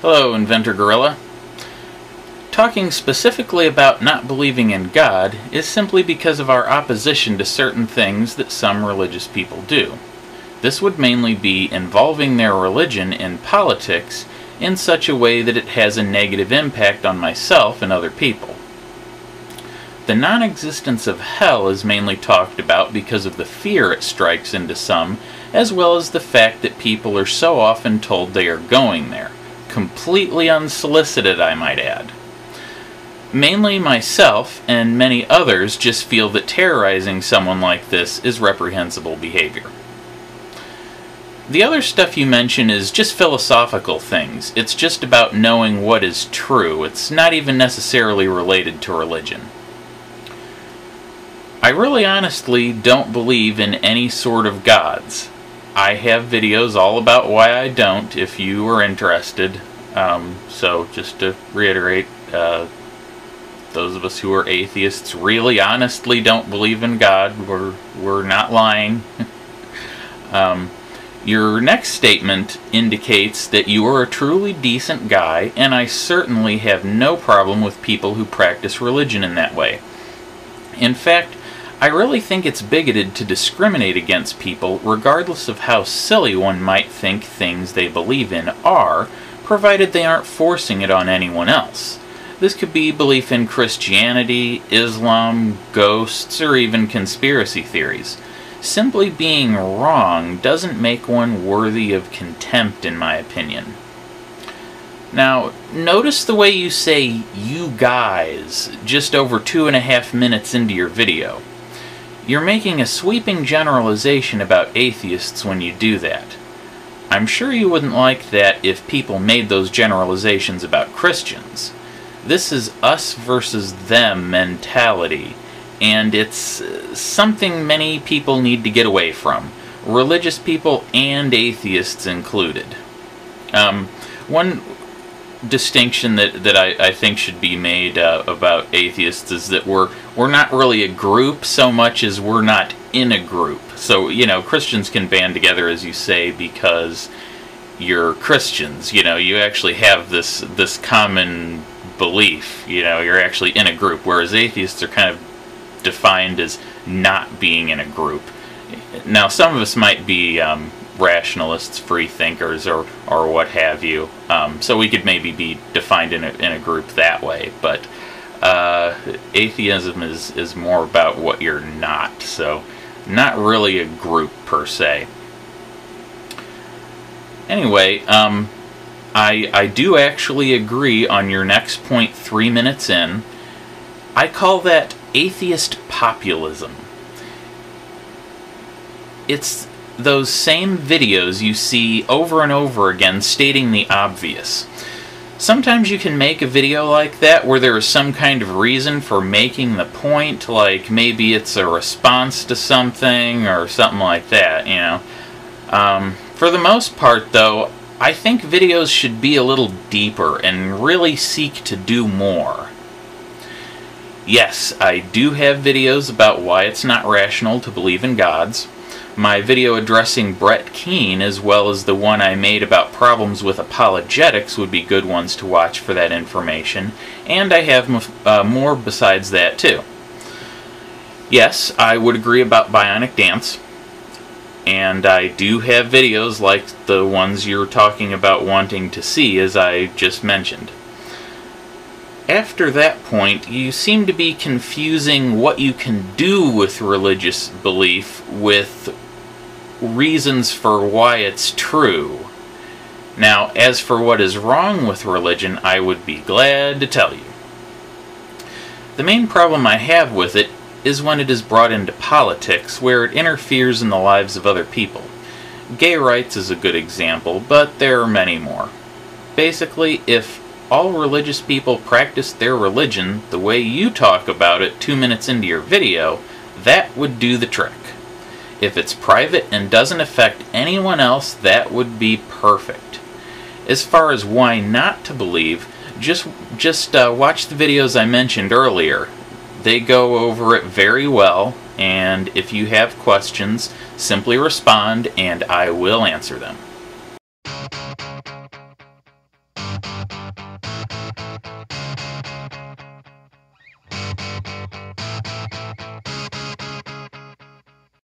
Hello, InventorGorilla. Talking specifically about not believing in God is simply because of our opposition to certain things that some religious people do. This would mainly be involving their religion in politics in such a way that it has a negative impact on myself and other people. The non-existence of hell is mainly talked about because of the fear it strikes into some, as well as the fact that people are so often told they are going there. Completely unsolicited, I might add. Mainly myself and many others just feel that terrorizing someone like this is reprehensible behavior. The other stuff you mention is just philosophical things. It's just about knowing what is true. It's not even necessarily related to religion. I really honestly don't believe in any sort of gods. I have videos all about why I don't, if you are interested. So just to reiterate, those of us who are atheists really honestly don't believe in God. We're not lying. Your next statement indicates that you are a truly decent guy, and I certainly have no problem with people who practice religion in that way. In fact, I really think it's bigoted to discriminate against people regardless of how silly one might think things they believe in are, provided they aren't forcing it on anyone else. This could be belief in Christianity, Islam, ghosts, or even conspiracy theories. Simply being wrong doesn't make one worthy of contempt, in my opinion. Now, notice the way you say "you guys" just over 2.5 minutes into your video. You're making a sweeping generalization about atheists when you do that. I'm sure you wouldn't like that if people made those generalizations about Christians. This is us versus them mentality, and it's something many people need to get away from, religious people and atheists included. One distinction that I think should be made about atheists is that we're not really a group so much as we're not in a group. So, Christians can band together, as you say, because you're Christians. You actually have this common belief. You're actually in a group, whereas atheists are kind of defined as not being in a group. Now, some of us might be rationalists, free thinkers, or what have you. So we could maybe be defined in a group that way. But atheism is more about what you're not. So not really a group per se. Anyway, I do actually agree on your next point 3 minutes in. I call that atheist populism. It's those same videos you see over and over again stating the obvious. Sometimes you can make a video like that where there is some kind of reason for making the point, like maybe it's a response to something or something like that, For the most part, though, I think videos should be a little deeper and really seek to do more. Yes, I do have videos about why it's not rational to believe in gods. My video addressing Keane, as well as the one I made about problems with apologetics, would be good ones to watch for that information, and I have more besides that too. Yes, I would agree about bionic dance, and I do have videos like the ones you're talking about wanting to see, as I just mentioned. After that point, you seem to be confusing what you can do with religious belief with reasons for why it's true. Now, as for what is wrong with religion, I would be glad to tell you. The main problem I have with it is when it is brought into politics, where it interferes in the lives of other people. Gay rights is a good example, but there are many more. Basically, if all religious people practiced their religion the way you talk about it 2 minutes into your video, that would do the trick. If it's private and doesn't affect anyone else, that would be perfect. As far as why not to believe, just watch the videos I mentioned earlier. They go over it very well, and if you have questions, simply respond and I will answer them.